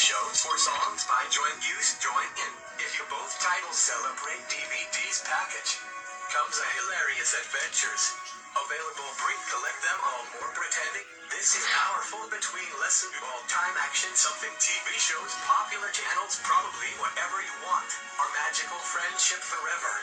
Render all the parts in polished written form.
shows or songs by join in. If you both titles celebrate DVD's package. Comes a hilarious adventures. Available collect them all more pretending. This is powerful between listen to all-time action something TV shows, popular channels, probably whatever you want. Our magical friendship forever.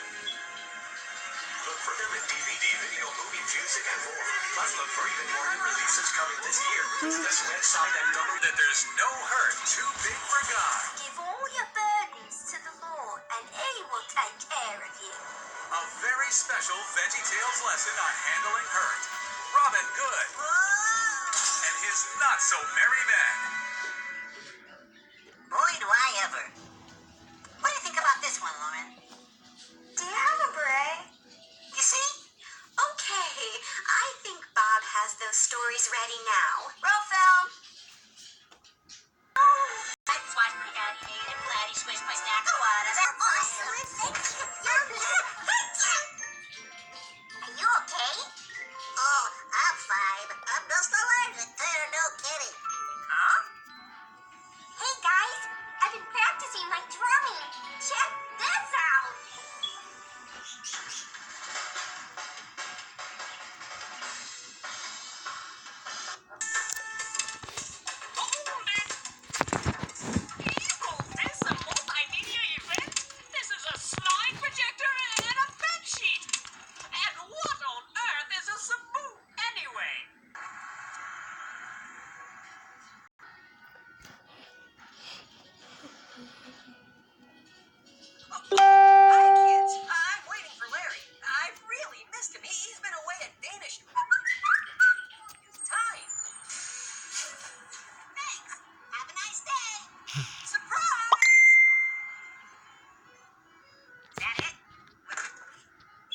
Look for them in DVD, video, movie, music, and more. Plus look for even more new releases coming this year. This website and double that there's no hurt too big for God. Give all your burdens to the Lord, and He will take care of you. A very special VeggieTales lesson on handling hurt. Robin Good and his not-so-merry men. Boy, do I ever. What do you think about this one, Lauren? Do you have a beret? You see? Okay, I think Bob has those stories ready now. Roll film. I just watched my daddy made and Vladdy squished my snack. What? They're awesome. Thank you. Are you okay? Oh, I'm fine. I'm just allergic. There, no kidding. Huh? Hey guys, I've been practicing my drumming. Check this out. Hi, kids. I'm waiting for Larry. I've really missed him. He's been away at Danish. It's time. Thanks. Have a nice day. Surprise! Is that it?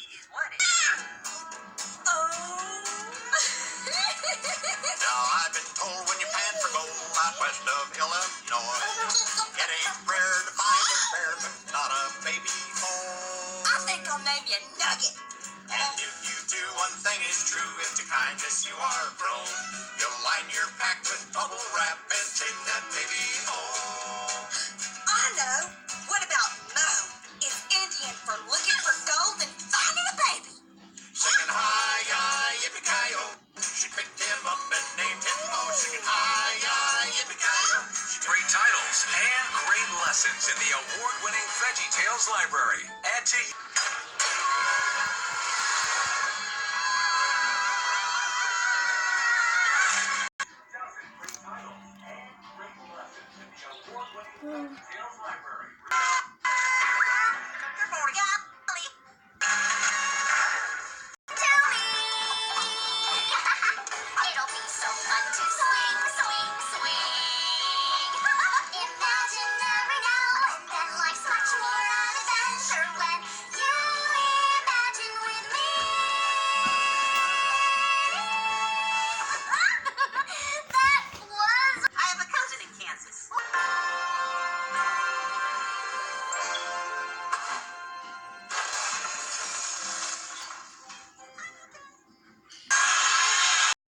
Is what it? Oh. Now I've been told when you pan for gold out west of Illinois, it ain't rare to find a bear, but not a baby boy. I think I'll name you Nugget. And if you do, one thing is true, if to kindness you are prone, you'll line your pack with bubble wrap and take that baby home. I know. What about Mo? It's Indian for looking for gold and finding a baby. Singing hi-yi, yippee-ki-yo, she picked him up and named him Mo. Singing hi-yi, yippee-ki-yo. Great titles and great lessons in the award-winning VeggieTales library. Add to